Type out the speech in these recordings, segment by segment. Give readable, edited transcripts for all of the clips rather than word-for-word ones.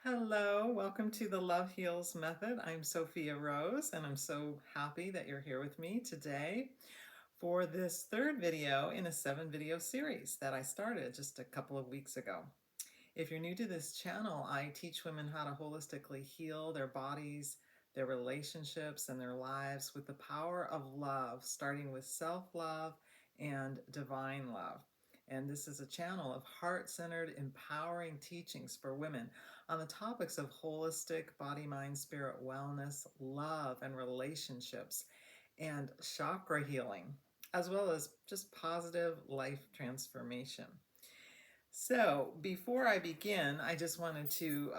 Hello, welcome to the Love Heals Method. I'm Sophia Rose, and I'm so happy that you're here with me today for this third video in a 7-video series that I started just a couple of weeks ago. If you're new to this channel, I teach women how to holistically heal their bodies, their relationships, and their lives with the power of love, starting with self-love and divine love. And this is a channel of heart-centered, empowering teachings for women on the topics of holistic body, mind, spirit, wellness, love, and relationships, and chakra healing, as well as just positive life transformation. So before I begin, I just wanted to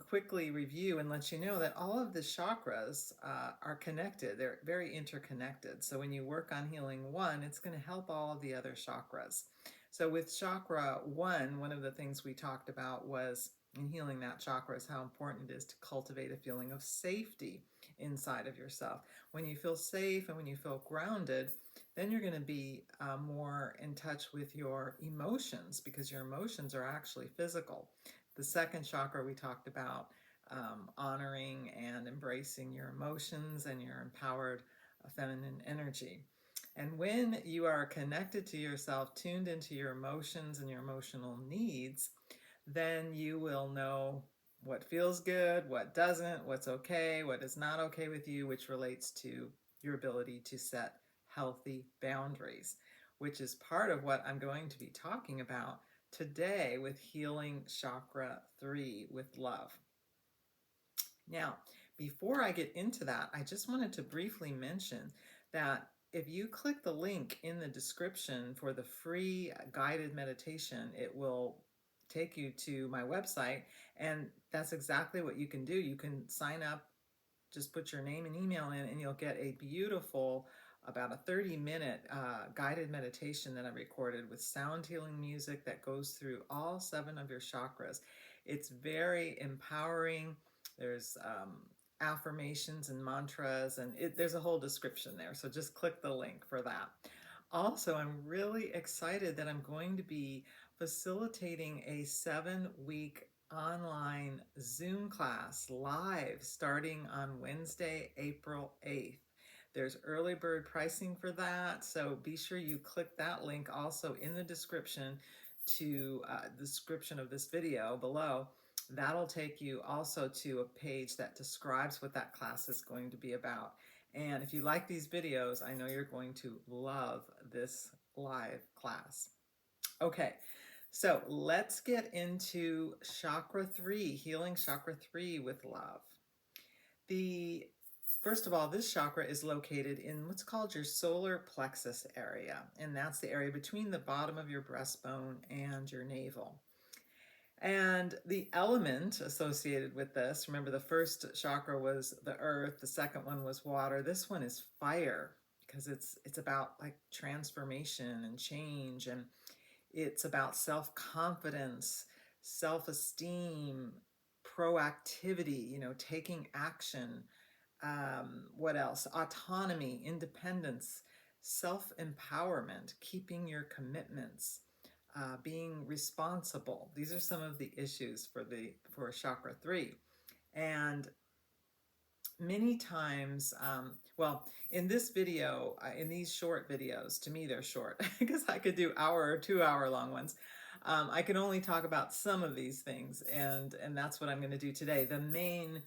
quickly review and let you know that all of the chakras are connected. They're very interconnected. So when you work on healing one, it's going to help all of the other chakras. So with chakra one of the things we talked about was in healing that chakra is how important it is to cultivate a feeling of safety inside of yourself. When you feel safe and when you feel grounded, then you're going to be more in touch with your emotions because your emotions are actually physical. The second chakra we talked about honoring and embracing your emotions and your empowered feminine energy. And when you are connected to yourself, tuned into your emotions and your emotional needs, then you will know what feels good, what doesn't, what's okay, what is not okay with you, which relates to your ability to set healthy boundaries, which is part of what I'm going to be talking about today with Healing Chakra 3 with love. Now, before I get into that, I just wanted to briefly mention that if you click the link in the description for the free guided meditation, it will take you to my website, and that's exactly what you can do. You can sign up, just put your name and email in, and you'll get a beautiful, about a 30-minute guided meditation that I recorded with sound healing music that goes through all 7 of your chakras. It's very empowering. There's affirmations and mantras, and there's a whole description there. So just click the link for that. Also, I'm really excited that I'm going to be facilitating a 7-week online Zoom class live starting on Wednesday, April 8th. There's early bird pricing for that, so be sure you click that link also in the description to the description of this video below. That'll take you also to a page that describes what that class is going to be about. And if you like these videos, I know you're going to love this live class. Okay, so let's get into Chakra 3, Healing Chakra 3 with love. First of all, this chakra is located in what's called your solar plexus area, and that's the area between the bottom of your breastbone and your navel. And the element associated with this, remember the first chakra was the earth, the second one was water. This one is fire because it's about like transformation and change, and it's about self-confidence, self-esteem, proactivity, taking action. What else? Autonomy, independence, self-empowerment, keeping your commitments, being responsible. These are some of the issues for chakra 3. And many times, well, in this video, in these short videos, to me they're short because I could do hour or 2-hour long ones. I can only talk about some of these things, and that's what I'm going to do today. The main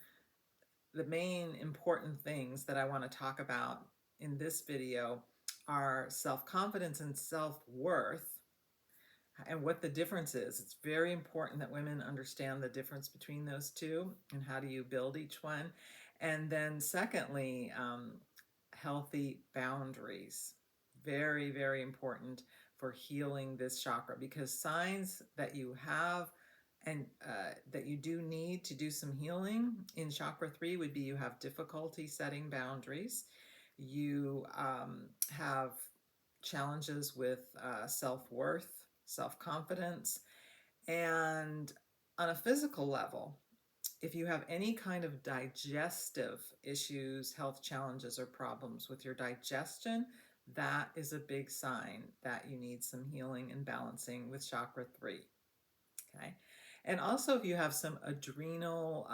important things that I want to talk about in this video are self-confidence and self-worth, and what the difference is. It's very important that women understand the difference between those two and how do you build each one. And then secondly, healthy boundaries. Very, very important for healing this chakra, because signs that you have and that you do need to do some healing in chakra 3 would be you have difficulty setting boundaries, you have challenges with self-worth, self-confidence, and on a physical level, if you have any kind of digestive issues, health challenges, or problems with your digestion, that is a big sign that you need some healing and balancing with chakra 3. Okay. And also, if you have some adrenal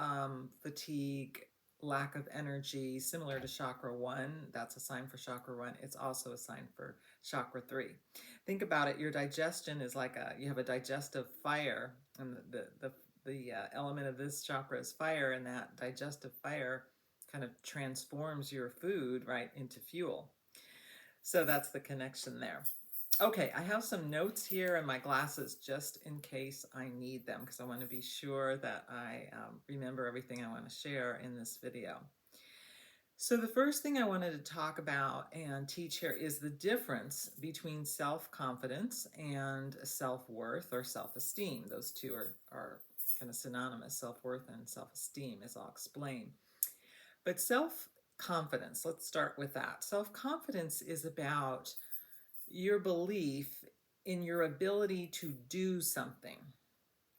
fatigue, lack of energy, similar to chakra 1, that's a sign for chakra 1. It's also a sign for chakra 3. Think about it. Your digestion is like you have a digestive fire, and the element of this chakra is fire, and that digestive fire kind of transforms your food right into fuel. So that's the connection there. Okay, I have some notes here in my glasses just in case I need them, because I want to be sure that I remember everything I want to share in this video. So the first thing I wanted to talk about and teach here is the difference between self-confidence and self-worth or self-esteem. Those two are kind of synonymous, self-worth and self-esteem, as I'll explain. But self-confidence, let's start with that. Self-confidence is about your belief in your ability to do something,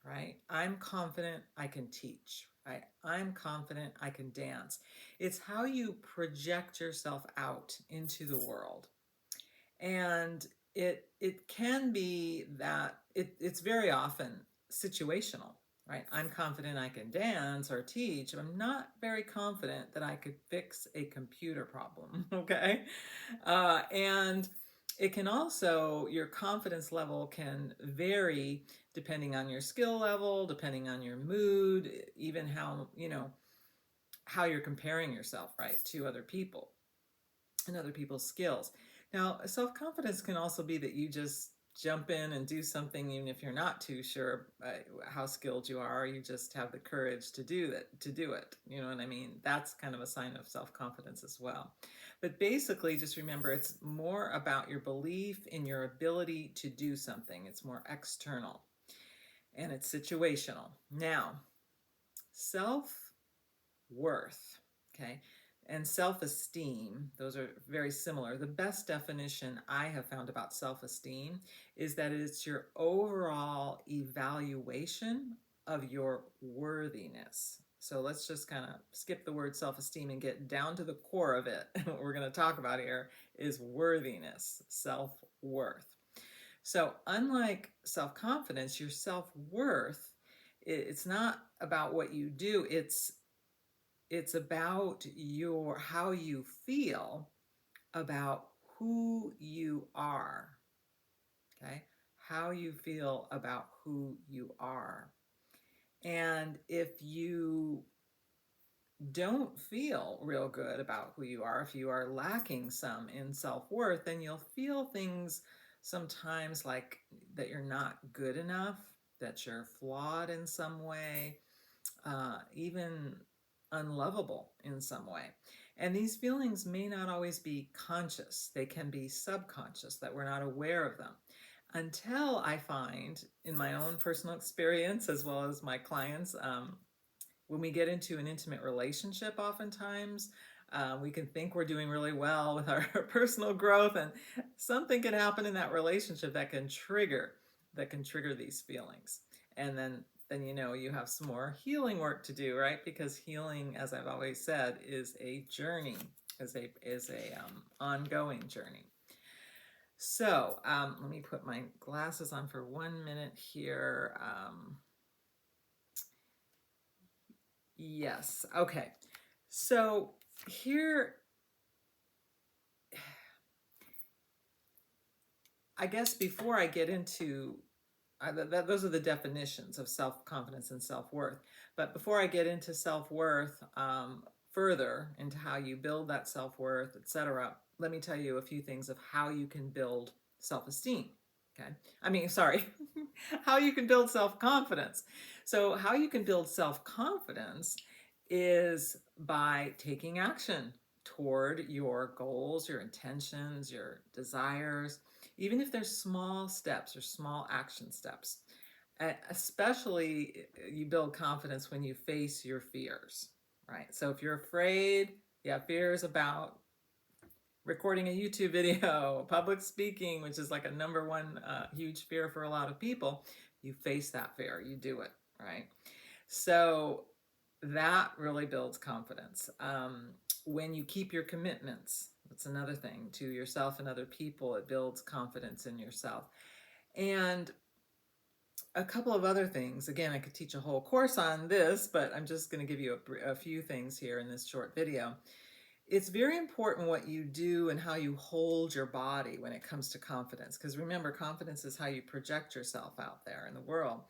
right? I'm confident I can teach, right? I'm confident I can dance. It's how you project yourself out into the world. And it can be that it's very often situational, right? I'm confident I can dance or teach. I'm not very confident that I could fix a computer problem, okay? And it can also, your confidence level can vary depending on your skill level, depending on your mood, even how you're comparing yourself, right, to other people and other people's skills. Now, self-confidence can also be that you just jump in and do something even if you're not too sure how skilled you are. You just have the courage to do it. You know what I mean? That's kind of a sign of self-confidence as well. But basically, just remember, it's more about your belief in your ability to do something. It's more external and it's situational. Now, self-worth, okay, and self-esteem, those are very similar. The best definition I have found about self-esteem is that it's your overall evaluation of your worthiness. So let's just kind of skip the word self-esteem and get down to the core of it. What we're going to talk about here is worthiness, self-worth. So unlike self-confidence, your self-worth, it's not about what you do, it's about how you feel about who you are. Okay? How you feel about who you are. And if you don't feel real good about who you are, if you are lacking some in self-worth, then you'll feel things sometimes like that you're not good enough, that you're flawed in some way, even unlovable in some way. And these feelings may not always be conscious. They can be subconscious, that we're not aware of them. Until I find, in my own personal experience, as well as my clients, when we get into an intimate relationship, oftentimes we can think we're doing really well with our personal growth, and something can happen in that relationship that can trigger these feelings. And then you have some more healing work to do, right? Because healing, as I've always said, is a journey, is a ongoing journey. So let me put my glasses on for 1 minute here. Yes. Okay. So here, I guess before I get into those are the definitions of self-confidence and self-worth. But before I get into self-worth further, into how you build that self-worth, etc., let me tell you a few things of how you can build self-esteem. Okay. I mean, sorry, how you can build self-confidence. So how you can build self-confidence is by taking action toward your goals, your intentions, your desires, even if there's small steps or small action steps. Especially you build confidence when you face your fears, right? So if you're afraid, you have fears about recording a YouTube video, public speaking, which is like a number one huge fear for a lot of people, you face that fear, you do it, right? So that really builds confidence. When you keep your commitments, that's another thing, to yourself and other people, it builds confidence in yourself. And a couple of other things. Again, I could teach a whole course on this, but I'm just going to give you a few things here in this short video. It's very important what you do and how you hold your body when it comes to confidence. Because remember, confidence is how you project yourself out there in the world.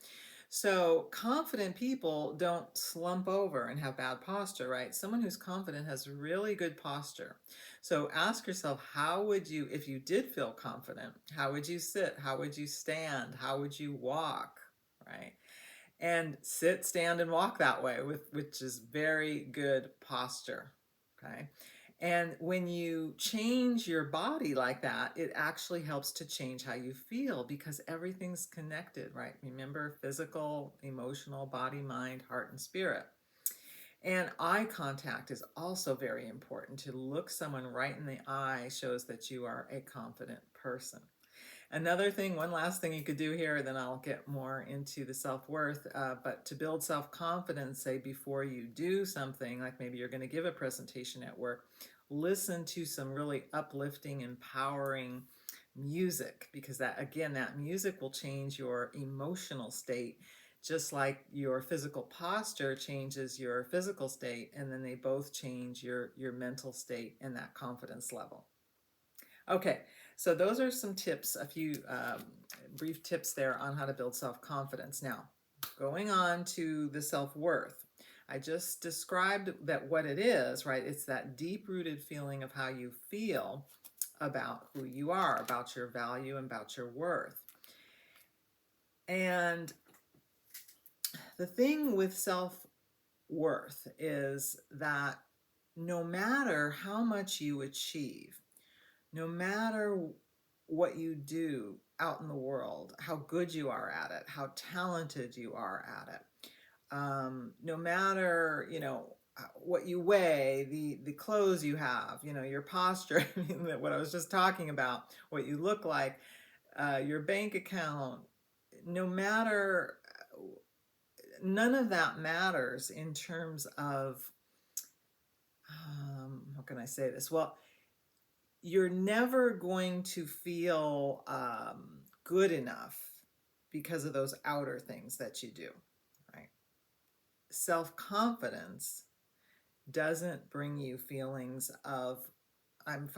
So confident people don't slump over and have bad posture, right? Someone who's confident has really good posture. So ask yourself, how would you, if you did feel confident, how would you sit? How would you stand? How would you walk, right? And sit, stand, and walk that way, which is very good posture, okay? And when you change your body like that, it actually helps to change how you feel because everything's connected, right? Remember, physical, emotional, body, mind, heart, and spirit. And eye contact is also very important. To look someone right in the eye shows that you are a confident person. Another thing, one last thing you could do here, then I'll get more into the self-worth, but to build self-confidence, say before you do something, like maybe you're going to give a presentation at work, listen to some really uplifting, empowering music, because that, again, that music will change your emotional state, just like your physical posture changes your physical state, and then they both change your mental state and that confidence level. Okay, so those are some tips, a few brief tips there on how to build self-confidence. Now, going on to the self-worth. I just described that what it is, right? It's that deep-rooted feeling of how you feel about who you are, about your value, and about your worth. And the thing with self-worth is that no matter how much you achieve, no matter what you do out in the world, how good you are at it, how talented you are at it, no matter, what you weigh, the clothes you have, your posture, I mean, what I was just talking about, what you look like, your bank account, no matter, none of that matters in terms of, how can I say this? Well, you're never going to feel good enough because of those outer things that you do, right? Self-confidence doesn't bring you feelings of I'm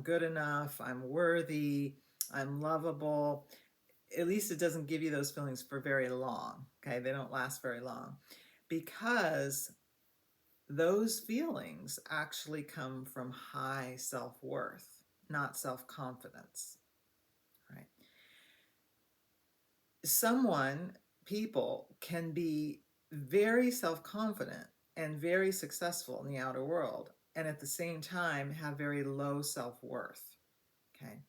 good enough, I'm worthy, I'm lovable. At least it doesn't give you those feelings for very long, okay? They don't last very long because those feelings actually come from high self-worth, not self-confidence, right? People can be very self-confident and very successful in the outer world, and at the same time have very low self-worth, okay?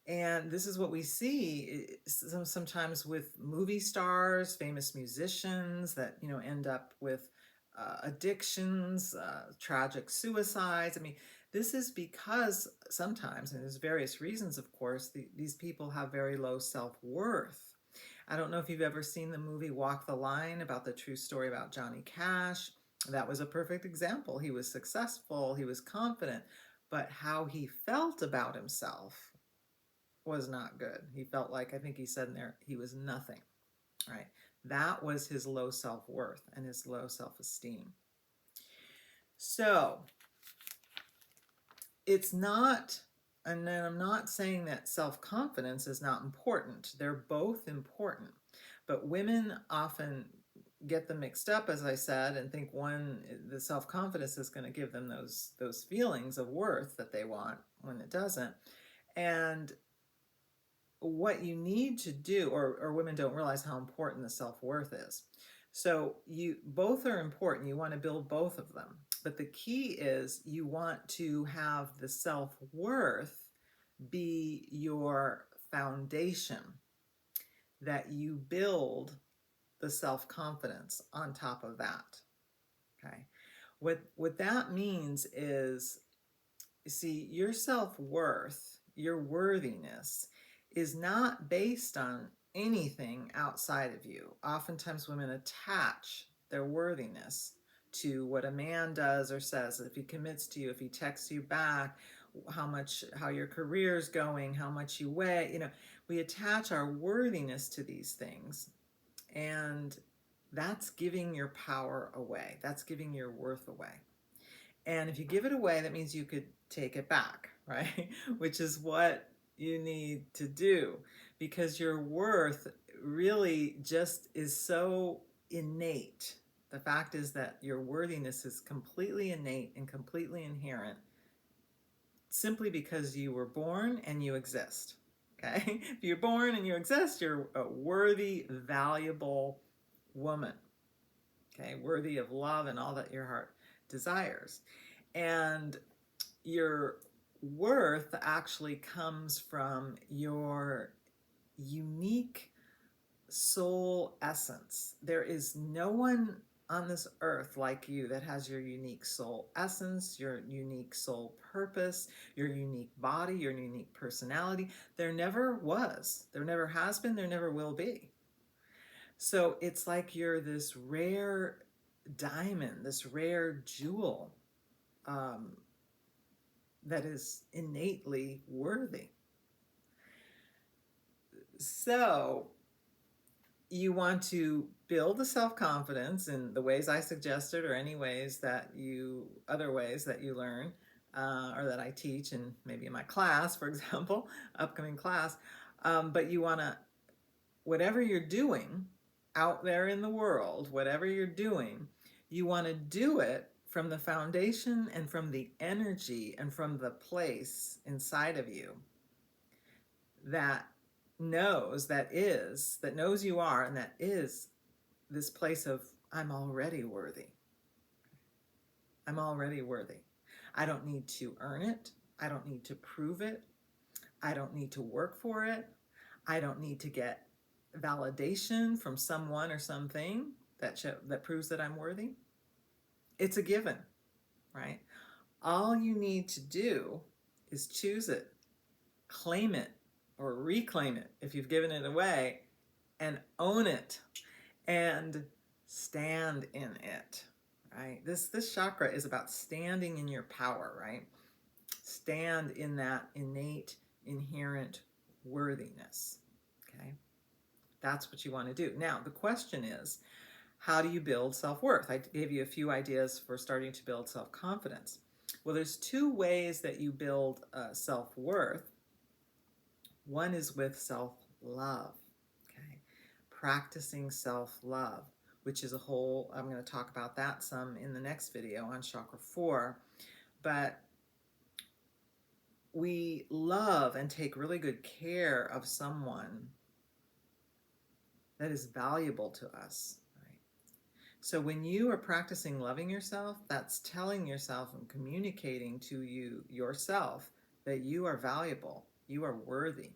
And this is what we see sometimes with movie stars, famous musicians that, end up with addictions, tragic suicides. I mean, this is because sometimes, and there's various reasons, of course, these people have very low self-worth. I don't know if you've ever seen the movie Walk the Line, about the true story about Johnny Cash. That was a perfect example. He was successful, he was confident, but how he felt about himself was not good. He felt like, I think he said in there, he was nothing, right? That was his low self-worth and his low self-esteem. So it's not, and then I'm not saying that self-confidence is not important. They're both important, but women often get them mixed up, as I said, and think the self-confidence is going to give them those feelings of worth that they want when it doesn't. And what you need to do, or women don't realize how important the self-worth is. So both are important. You want to build both of them. But the key is you want to have the self-worth be your foundation, that you build the self-confidence on top of that. Okay. What that means is, you see, your self-worth, your worthiness is not based on anything outside of you. Oftentimes women attach their worthiness to what a man does or says. If he commits to you, if he texts you back, how your career's going, how much you weigh, we attach our worthiness to these things. And that's giving your power away. That's giving your worth away. And if you give it away, that means you could take it back, right? Which is what you need to do, because your worth really just is so innate. The fact is that your worthiness is completely innate and completely inherent simply because you were born and you exist. Okay? If you're born and you exist, you're a worthy, valuable woman. Okay? Worthy of love and all that your heart desires. And your worth actually comes from your unique soul essence. There is no one on this earth like you that has your unique soul essence, your unique soul purpose, your unique body, your unique personality. There never was, there never has been, there never will be. So it's like you're this rare diamond, this rare jewel, that is innately worthy. So you want to build the self-confidence in the ways I suggested, or any ways that other ways that you learn, or that I teach, and maybe in my class, for example, upcoming class. But you want to, whatever you're doing out there in the world, whatever you're doing, you want to do it from the foundation and from the energy and from the place inside of you that knows, that knows you are, and that is this place of, I'm already worthy. I'm already worthy. I don't need to earn it. I don't need to prove it. I don't need to work for it. I don't need to get validation from someone or something that proves that I'm worthy. It's a given, right? All you need to do is choose it, claim it, or reclaim it if you've given it away, and own it and stand in it, right? This chakra is about standing in your power, right? Stand in that innate, inherent worthiness, okay? That's what you want to do. Now, the question is, how do you build self-worth? I gave you a few ideas for starting to build self-confidence. Well, there's two ways that you build self-worth. One is with self-love, okay? Practicing self-love, which is a whole, I'm going to talk about that some in the next video on Chakra 4. But we love and take really good care of someone that is valuable to us, right? So when you are practicing loving yourself, that's telling yourself and communicating to yourself that you are valuable, you are worthy.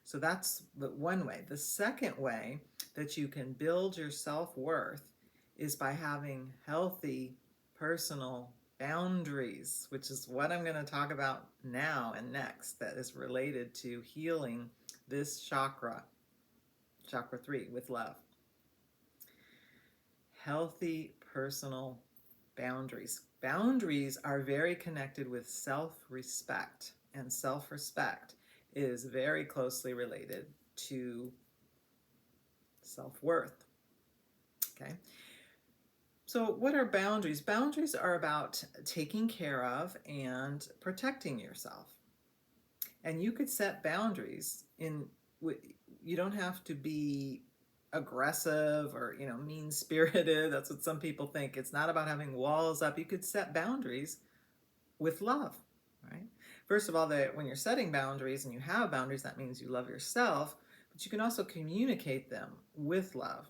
So that's the one way. The second way that you can build your self-worth is by having healthy personal boundaries, which is what I'm going to talk about now and next, that is related to healing this chakra, Chakra 3, with love. Healthy personal boundaries. Boundaries are very connected with self-respect, and self-respect is very closely related to self-worth. Okay. So what are boundaries? Boundaries are about taking care of and protecting yourself. And you could set boundaries you don't have to be aggressive or, mean-spirited. That's what some people think. It's not about having walls up. You could set boundaries with love, right? First of all, when you're setting boundaries and you have boundaries, that means you love yourself, but you can also communicate them with love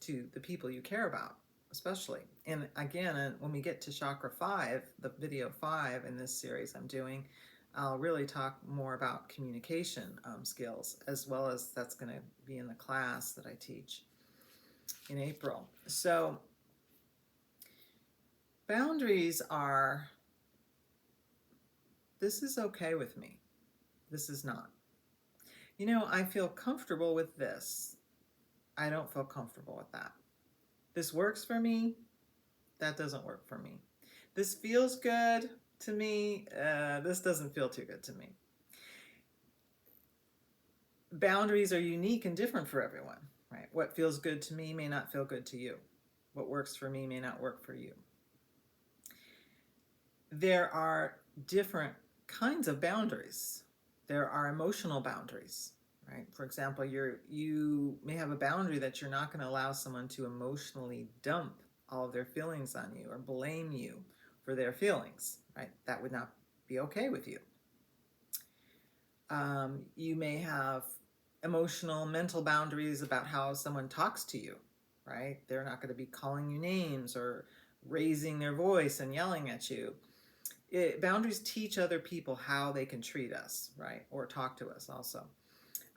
to the people you care about, especially. And again, when we get to Chakra 5, the video 5 in this series I'm doing, I'll really talk more about communication skills, as well as that's going to be in the class that I teach in April. So boundaries are, this is okay with me, this is not. I feel comfortable with this. I don't feel comfortable with that. This works for me. That doesn't work for me. This feels good to me. This doesn't feel too good to me. Boundaries are unique and different for everyone. right? What feels good to me may not feel good to you. What works for me may not work for you. There are different kinds of boundaries. There are emotional boundaries, right? For example, you may have a boundary that you're not going to allow someone to emotionally dump all of their feelings on you or blame you for their feelings, right? That would not be okay with you. You may have emotional, mental boundaries about how someone talks to you, right? They're not going to be calling you names or raising their voice and yelling at you. Boundaries teach other people how they can treat us, right? Or talk to us also.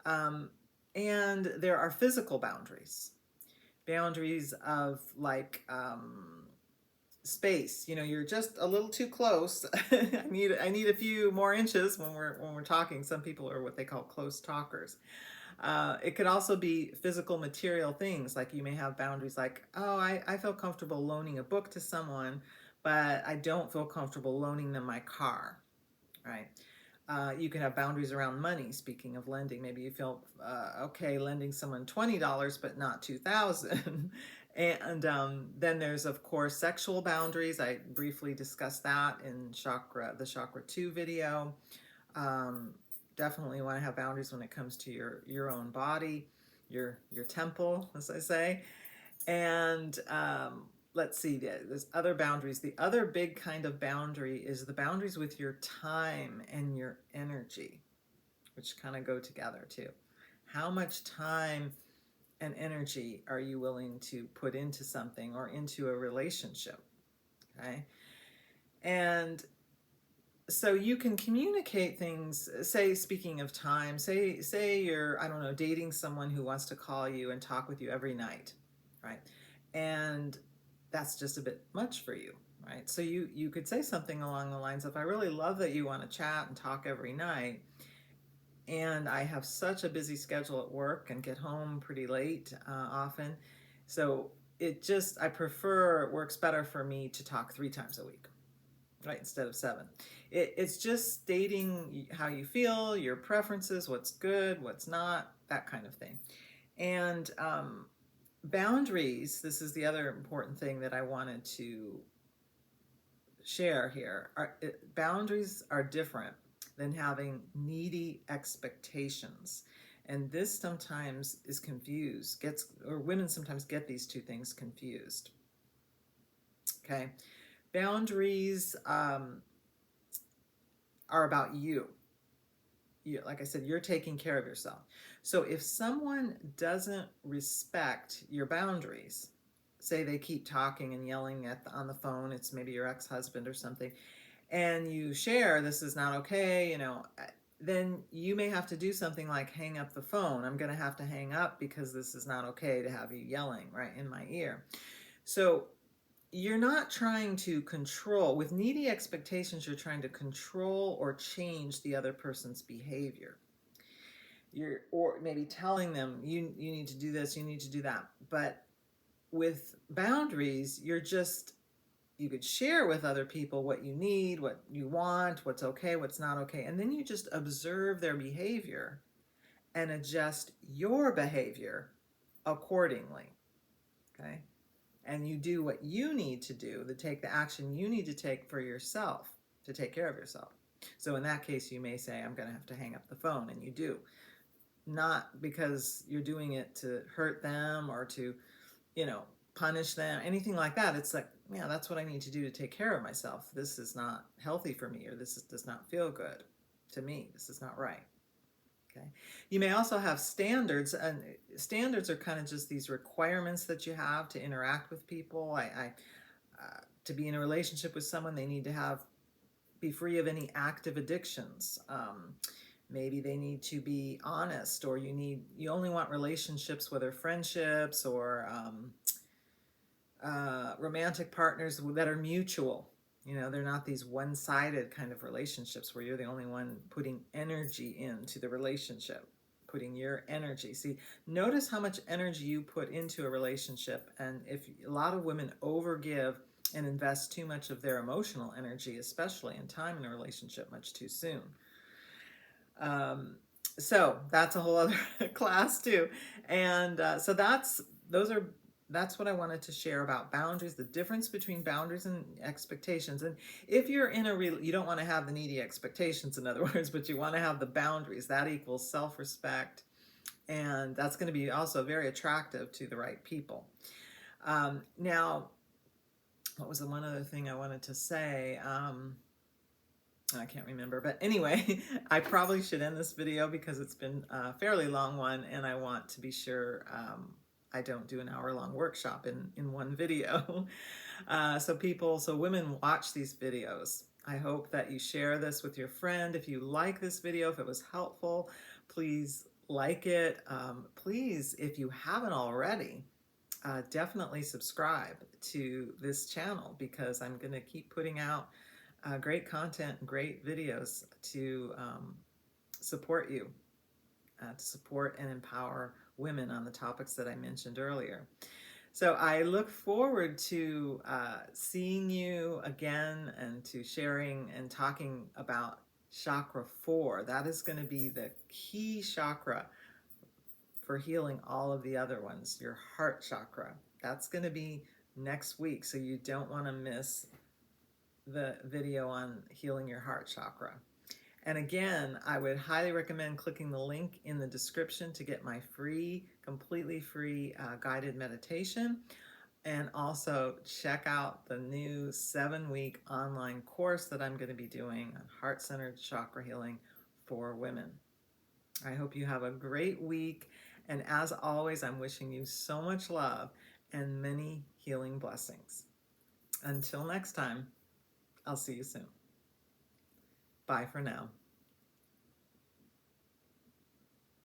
And there are physical boundaries. Boundaries of like space. You know, you're just a little too close. I need a few more inches when we're talking. Some people are what they call close talkers. It could also be physical material things, like you may have boundaries like, oh, I feel comfortable loaning a book to someone, but I don't feel comfortable loaning them my car, right? You can have boundaries around money. Speaking of lending, maybe you feel okay lending someone $20, but not $2,000. And then there's, of course, sexual boundaries. I briefly discussed that in the Chakra 2 video. Definitely want to have boundaries when it comes to your own body, your temple, as I say. And let's see, there's other boundaries. The other big kind of boundary is the boundaries with your time and your energy, which kind of go together too. How much time and energy are you willing to put into something or into a relationship? Okay. And so you can communicate things, say, speaking of time, say you're, I don't know, dating someone who wants to call you and talk with you every night, right? And that's just a bit much for you, right? So you could say something along the lines of, I really love that you want to chat and talk every night, and I have such a busy schedule at work and get home pretty late often. So I prefer, it works better for me to talk 3 times a week, right, instead of 7. It's just stating how you feel, your preferences, what's good, what's not, that kind of thing. And boundaries, this is the other important thing that I wanted to share here. Boundaries are different than having needy expectations. And this sometimes is confused, or women sometimes get these two things confused. Okay. Boundaries are about you. Like I said, you're taking care of yourself. So if someone doesn't respect your boundaries, say they keep talking and yelling on the phone, it's maybe your ex-husband or something, and you share this is not okay, then you may have to do something like hang up the phone. I'm going to have to hang up because this is not okay to have you yelling right in my ear. So you're not trying to control. With needy expectations, you're trying to control or change the other person's behavior. Or maybe telling them, you need to do this, you need to do that. But with boundaries, you could share with other people what you need, what you want, what's okay, what's not okay. And then you just observe their behavior and adjust your behavior accordingly. Okay? And you do what you need to do to take the action you need to take for yourself to take care of yourself. So in that case, you may say, I'm going to have to hang up the phone, and you do. Not because you're doing it to hurt them or to, punish them, anything like that. It's like, yeah, that's what I need to do to take care of myself. This is not healthy for me, or does not feel good to me. This is not right. Okay. You may also have standards, and standards are kind of just these requirements that you have to interact with people. To be in a relationship with someone, they need to be free of any active addictions. Maybe they need to be honest, or you only want relationships, whether friendships or romantic partners that are mutual. They're not these one-sided kind of relationships where you're the only one putting energy into the relationship, putting your energy. See, notice how much energy you put into a relationship, and if a lot of women overgive and invest too much of their emotional energy, especially in time in a relationship, much too soon. So that's a whole other class too. And that's what I wanted to share about boundaries, the difference between boundaries and expectations. And if you're in you don't want to have the needy expectations, in other words, but you want to have the boundaries. That equals self-respect, and that's going to be also very attractive to the right people. Now, what was the one other thing I wanted to say? I can't remember, but anyway, I probably should end this video because it's been a fairly long one, and I want to be sure I don't do an hour-long workshop in one video. So women watch these videos. I hope that you share this with your friend. If you like this video, if it was helpful, please like it. Please, if you haven't already, definitely subscribe to this channel because I'm going to keep putting out great content and great videos to support you, to support and empower women on the topics that I mentioned earlier. So I look forward to seeing you again and to sharing and talking about chakra 4. That is going to be the key chakra for healing all of the other ones, your heart chakra. That's going to be next week, so you don't want to miss the video on healing your heart chakra. And again, I would highly recommend clicking the link in the description to get my free, completely free guided meditation. And also check out the new 7-week online course that I'm going to be doing on heart-centered chakra healing for women. I hope you have a great week. And as always, I'm wishing you so much love and many healing blessings. Until next time, I'll see you soon. Bye for now.